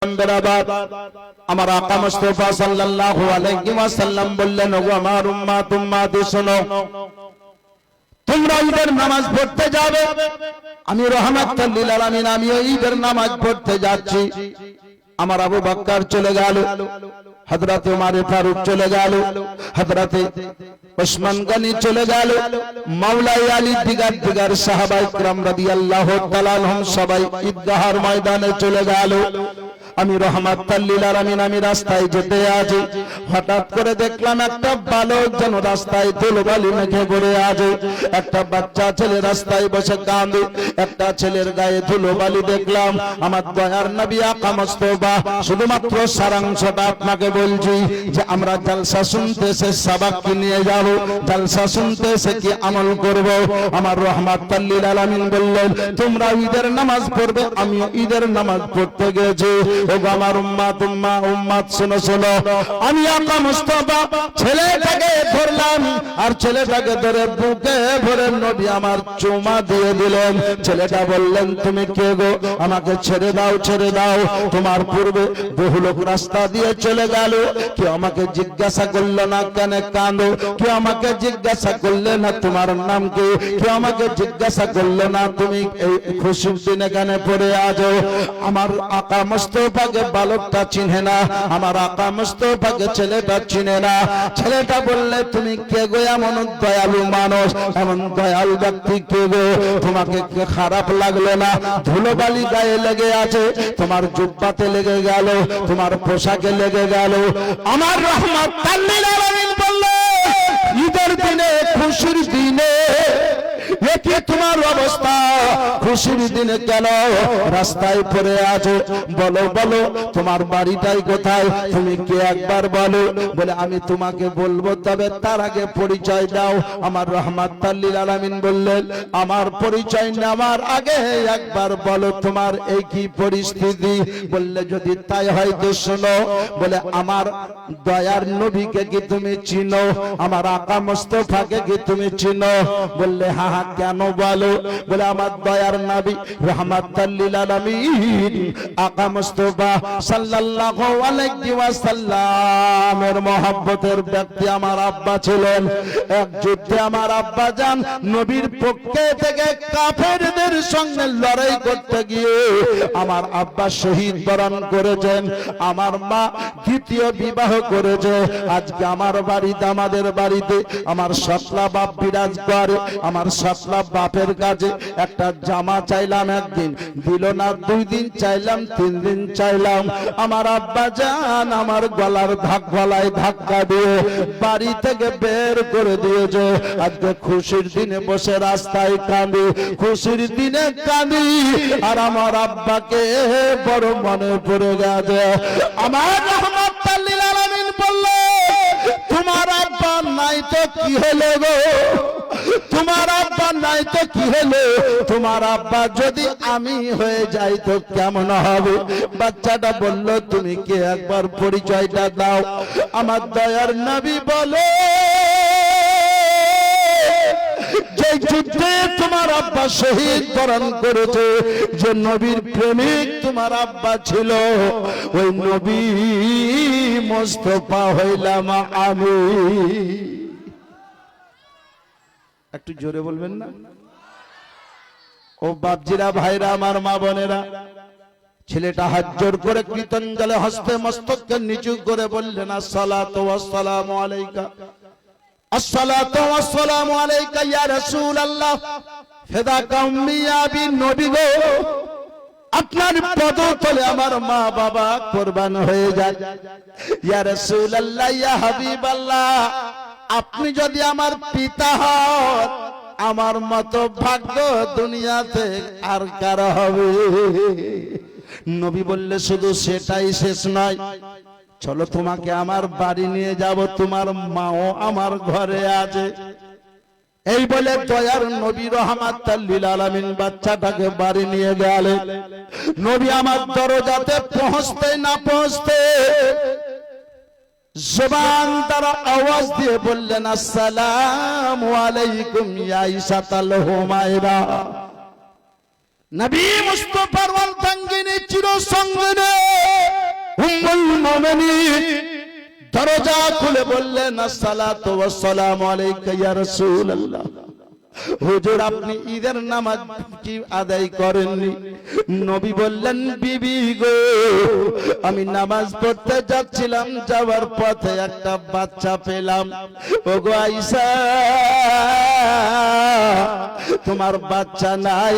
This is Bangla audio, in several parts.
আমার আকা মুস্তাফা সাল্লাল্লাহু আলাইহি ওয়াসাল্লাম বললেন, ওগো আমার উম্মত উম্মতি শোনো, তোমরা ঈদের নামাজ পড়তে যাবে, আমি রাহমাতুল লিল আলামিন আমিও ঈদের নামাজ পড়তে যাচ্ছি। আমার আবু বকর চলে গেল, হযরত ওমর ফারুক চলে গেল, হযরত ওসমান গনি চলে গেল, মাওলাই আলী দিগার সাহাবায়ে কিরাম রাদিয়াল্লাহু তাআলা আনহুম সবাই ঈদগাহর ময়দানে চলে গেল। আমি রাহমাতুল লিল আলামিন আমি রাস্তায় যেতে আছি, হঠাৎ করে দেখলাম একটা বালক যেন রাস্তায় ধুলোবালি মেখে পড়ে আছে। একটা বাচ্চা ছেলে রাস্তায় বসে কাঁদে, একটা ছেলের গায়ে ধুলোবালি দেখলাম। আমার দয়ার নবী আকা মুস্তাফা শুধুমাত্র সারাংশটা আপনাকে বলছি যে আমরা জালসা শুনতে এসে সাবাক কি নিয়ে যাব, জালসা শুনতে এসে কি আমল করব। আমার রাহমাতুল লিল আলামিন বললেন, তোমরা ঈদের নামাজ পড়বে, আমিও ঈদের নামাজ পড়তে গেছি। ও আমার উম্মত শোনো শোনো, আমি আকা মুস্তাফা ছেলেটাকে ধরলাম, আর ছেলেটাকে ধরে বুকে ভরে নবী আমার চুমা দিয়ে দিলেন। ছেলেটা বললেন, তুমি কে গো? আমাকে ছেড়ে দাও, ছেড়ে দাও। তোমার পূর্বে বহু লোক রাস্তা দিয়ে চলে গেল, কেউ আমাকে জিজ্ঞাসা করলো না কেন কাঁদো, কেউ আমাকে জিজ্ঞাসা করলে না তোমার নাম কি, কেউ আমাকে জিজ্ঞাসা করলো না তুমি এই খুশির দিনে কেন পড়ে আছো। আমার আকা মুস্তাফাকে বালকটা চিনে না, আমার আকা মুস্তাফাকে ছেলেটা চিনে না। ছেলেটা বললে, তুমি কে গো? এমন দয়ালু মানুষ, এমন দয়ালু ব্যক্তি কে গো? তোমাকে খারাপ লাগলো না? ধুলোবালি গায়ে লেগে আছে, তোমার জুব্বাতে লেগে গেল, তোমার পোশাকে লেগে গেল। আমার রাহমাতুল লিল আলামিন বলল, ঈদের দিনে খুশির দিনে কি তোমার অবস্থা? খুশির দিনে কেন রাস্তায় পড়ে আছো? বলো বলো, তোমার বাড়িটাই কোথায়? তুমি কে একবার বলো। বলে, আমি তোমাকে বলবো, তবে তার আগে পরিচয় দাও। আমার রাহমাতুল লিল আলামিন বললেন, আমার পরিচয় নেওয়ার আগে একবার বলো তোমার এই কি পরিস্থিতি। বললে, যদি তাই হয় তো শোনো। বলে, আমার দয়ার নবীকে কি তুমি চিনো? আমার আকা মুস্তাফাকে কি তুমি চিনো? বললে, হ্যাঁ হ্যাঁ, কেন বলো। বলে, আমার দয়ার নবী রাহমাতুল লিল আলামিন আকা মুস্তাফা সাল্লাল্লাহু আলাইহি ওয়াসাল্লামের মহব্বতের ব্যক্তি আমার আব্বা ছিলেন। এক যুদ্ধে আমার আব্বা জান নবীর পক্ষে থেকে কাফেরদের সঙ্গে লড়াই করতে গিয়ে আমার আব্বা শহীদ বরণ করেছেন। আমার মা দ্বিতীয় বিবাহ করেছে। আজকে আমার বাড়িতে, আমাদের বাড়িতে আমার সতলা বাপ বিরাজ করে। আমার সতলা বাপের কাছে একটা জামা চাইলাম, একদিন দিল না, 2 দিন চাইলাম, 3 দিন চাইলাম। আমার আব্বা জান আমার গলায় ধাক্কা দিয়ে বাড়ি থেকে বের করে দিয়েছে। আজকে খুশির দিনে বসে রাস্তায় কাঁদি, খুশির দিনে কাঁদি, আর আমার আব্বাকে বড় মনে পড়ে গেছে। আমার রাহমাতুল লিল আলামিন বলল, তোমার আব্বা নাই তো কি হলো গো? তোমার আব্বা নাই তো কি হলো? তোমার আব্বা যদি আমি হয়ে যাই তো কেমন হবে? বাচ্চাটা বলল, তুমি কে একবার পরিচয়টা দাও। আমার দয়ার নবী বলে, যে যুদ্ধে তোমার আব্বা শহীদ বরণ করেছে, যে নবীর প্রেমিক তোমার আব্বা ছিল, ওই নবী মুস্তাফা হইলাম আমি। একটু জোরে বলবেন না? ও বাপজিরা, ভাইরা, আমার মা বোনেরা, ছেলেটা হাত জোর করে কৃতজ্ঞলে হস্তে মস্তককে নিচু করে বললেন, আসসালাতু ওয়াসসালামু আলাইকা, আসসালাতু ওয়াসসালামু আলাইকা ইয়া রাসূলুল্লাহ, ফিদাকা উম্মি আবি। নবী গো, আপনার পদতলে আমার মা বাবা কুরবান হয়ে যায়। ইয়া রাসূলুল্লাহ, ইয়া হাবিবাল্লাহ, আপনি যদি আমার পিতা হন, আমার মতো ভাগ্য দুনিয়াতে আর কার হবে? নবী বললে, শুধু সেটাই শেষ নয়, চলো তোমাকে আমার বাড়ি নিয়ে যাব, তোমার মাও আমার ঘরে আছে। এই বলে দয়ার নবী রাহমাতুল লিল আলামিন বাচ্চাটাকে বাড়ি নিয়ে গেলেন। নবী আমার দরজাতে পৌঁছতে না পৌঁছতে জবান দ্বারা আওয়াজ দিয়ে বললেন, আসসালামু আলাইকুম ইয়া ঈসাতুল হুমায়রা। নবী মুস্তাফার অর্ধাঙ্গিনী চির সঙ্গিনী উম্মুল মুমিনিন দরজা খুলে বললেন, আসসালাতু ওয়াসসালামু আলাইকা ইয়া রাসূলুল্লাহ। হুজুর, আপনি ঈদের নামাজ কি আদায় করেননি? নবী বললেন, বিবি গো, আমি নামাজ পড়তে যাচ্ছিলাম, যাওয়ার পথে একটা বাচ্চা পেলাম। ওগো আয়েশা, তোমার বাচ্চা নাই,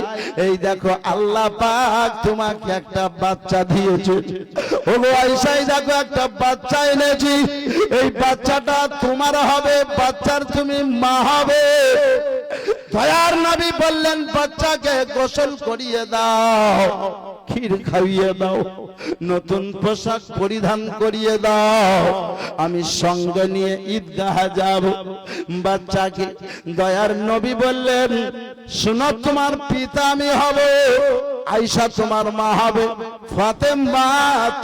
এই দেখো আল্লাহ পাক তোমাকে একটা বাচ্চা দিয়েছে। ওগো আয়েশা, এই দেখো একটা বাচ্চা এনেছি, এই বাচ্চাটা তোমার হবে, বাচ্চার তুমি মা হবে। দয়ার নবী বললেন, বাচ্চাকে গোসল করিয়ে দাও, ক্ষীর খাইয়ে দাও, নতুন পোশাক পরিধান করিয়ে দাও, আমি সঙ্গে নিয়ে ঈদগাহে যাব। বাচ্চাকে দয়ার নবী বললেন, শোনো, তোমার পিতা আমি হব, আয়েশা তোমার মা হবে, ফাতেমা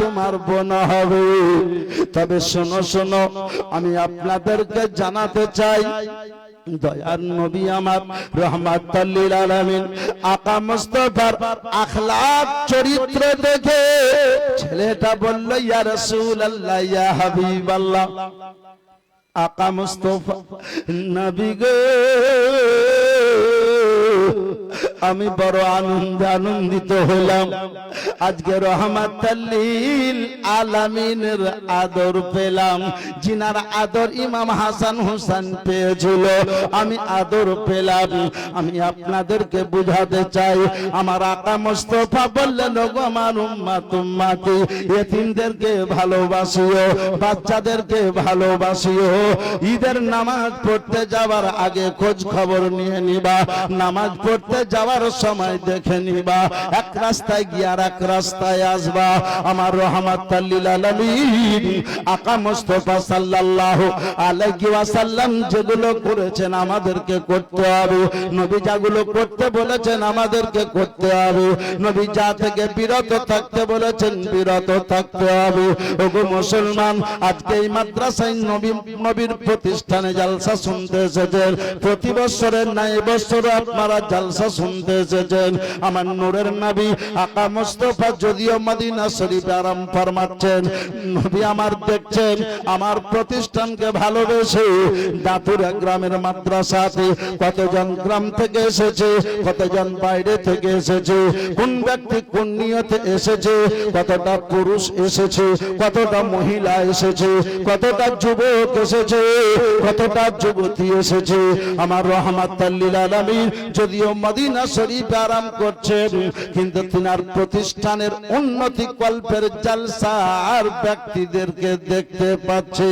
তোমার বোন হবে। তবে শোনো শোনো, আমি আপনাদেরকে জানাতে চাই, দয়ার নবী আমার রহমাতুল লিল আলামিন আকা মুস্তাফার আখলাক চরিত্র দেখে ছেলেটা বলল, ইয়া রাসূলুল্লাহ, ইয়া হাবিবাল্লাহ, আকা মুস্তাফা নবী গো, আমি বড় আনন্দিত হলাম, আজকে রহমাতুল লিল আলামিনের আদর পেলাম। জিনার আদর ইমাম হাসান হুসাইন পেয়েছিল, আমি আদর পেলাম। আমি আপনাদেরকে বুঝাতে চাই, আমার আকা মুস্তাফা বললেন, ওগো আমার উম্মত উম্মতি, এতিমদেরকে ভালোবাসিও, বাচ্চাদেরকে ভালোবাসিও। ঈদের নামাজ পড়তে যাওয়ার আগে খোঁজ খবর নিয়ে নিবা, নামাজ পড়তে যাওয়ার সময় দেখে নিবা, এক রাস্তায় গিয়ে আর এক রাস্তায় আসবা। আমার রহমাতুল লিল আলামিন আকা মুস্তাফা সাল্লাল্লাহু আলাইহি ওয়াসাল্লাম যেগুলো করেছেন আমাদেরকে করতে হবে, নবী যেগুলো করতে বলেছেন আমাদেরকে করতে হবে, নবী যা থেকে বিরত থাকতে বলেছেন বিরত থাকতে হবে। ওগো মুসলমান, আজকে এই মাদ্রাসায় নবীর প্রতিষ্ঠানে জালসা শুনতে এসেছেন, প্রতি বছরের না এবছর আপনারা জালসা শুনতে এসেছেন। আমার নূরের নবী আকা মুস্তাফা যদিও মদিনা শরীফে আরাম ফরমাচ্ছেন, নবী আমার দেখছেন আমার প্রতিষ্ঠানকে ভালোবেসে দাতুরা গ্রামের মাদ্রাসাতে কতজন গ্রাম থেকে এসেছে, কতজন বাইরে থেকে এসেছে, কোন ব্যক্তি কোন নিয়তে এসেছে, কতটা পুরুষ এসেছে, কতটা মহিলা এসেছে, কতটা যুবক এসেছে, কতটা যুবতী এসেছে। আমার রহমাতুল লিল আলামিন যদিও মদিনা শরীফে আরাম করছেন, কিন্তু তিনার প্রতিষ্ঠানের উন্নতি কল্পের জলসা আর ব্যক্তিদেরকে দেখতে পাচ্ছে।